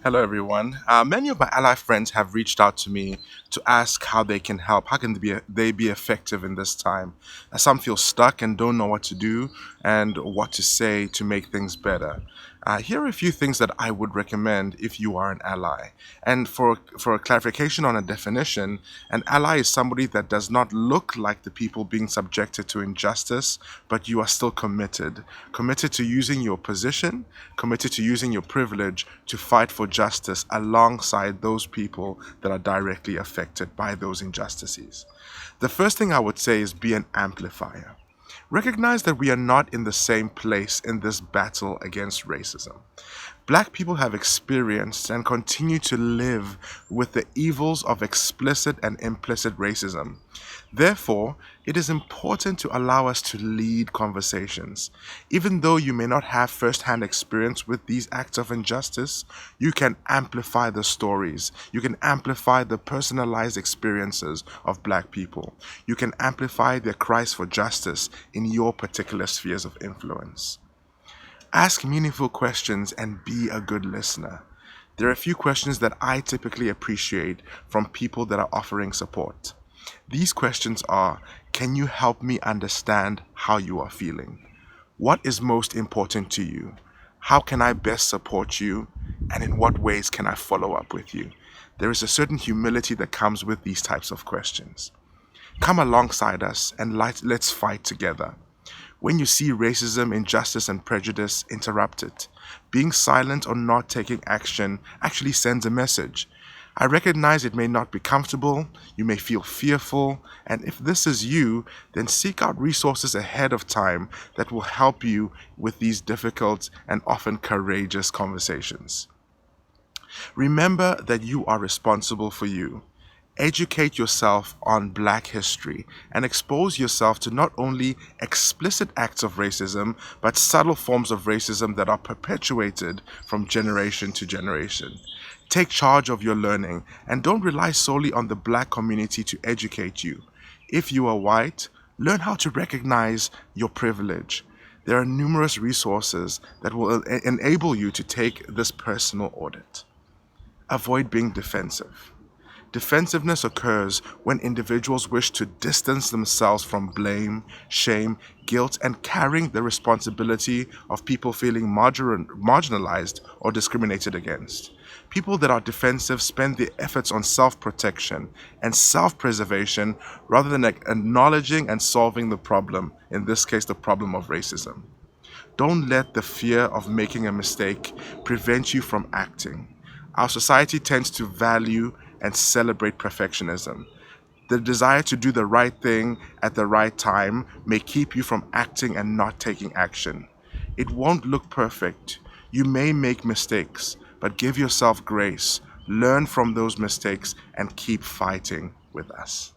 Hello, everyone. Many of my ally friends have reached out to me to ask how they can help. How can they be effective in this time? Some feel stuck and don't know what to do and what to say to make things better. Here are a few things that I would recommend if you are an ally. And for a clarification on a definition, an ally is somebody that does not look like the people being subjected to injustice, but you are still committed to using your position, committed to using your privilege to fight for justice alongside those people that are directly affected by those injustices. The first thing I would say is be an amplifier. Recognize that we are not in the same place in this battle against racism. Black people have experienced and continue to live with the evils of explicit and implicit racism. Therefore, it is important to allow us to lead conversations. Even though you may not have first hand experience with these acts of injustice, you can amplify the stories. You can amplify the personalized experiences of Black people. You can amplify their cries for justice in your particular spheres of influence. Ask meaningful questions and be a good listener. There are a few questions that I typically appreciate from people that are offering support. These questions are: can you help me understand how you are feeling? What is most important to you? How can I best support you? And in what ways can I follow up with you? There is a certain humility that comes with these types of questions. Come alongside us and let's fight together. When you see racism, injustice, and prejudice, interrupt it. Being silent or not taking action actually sends a message. I recognize it may not be comfortable, you may feel fearful, and if this is you, then seek out resources ahead of time that will help you with these difficult and often courageous conversations. Remember that you are responsible for you. Educate yourself on Black history and expose yourself to not only explicit acts of racism, but subtle forms of racism that are perpetuated from generation to generation. Take charge of your learning and don't rely solely on the Black community to educate you. If you are white, learn how to recognize your privilege. There are numerous resources that will enable you to take this personal audit. Avoid being defensive. Defensiveness occurs when individuals wish to distance themselves from blame, shame, guilt, and carrying the responsibility of people feeling marginalized or discriminated against. People that are defensive spend their efforts on self protection and self preservation rather than acknowledging and solving the problem, in this case, the problem of racism. Don't let the fear of making a mistake prevent you from acting. Our society tends to value and celebrate perfectionism. The desire to do the right thing at the right time may keep you from acting and not taking action. It won't look perfect. You may make mistakes, but give yourself grace. Learn from those mistakes and keep fighting with us.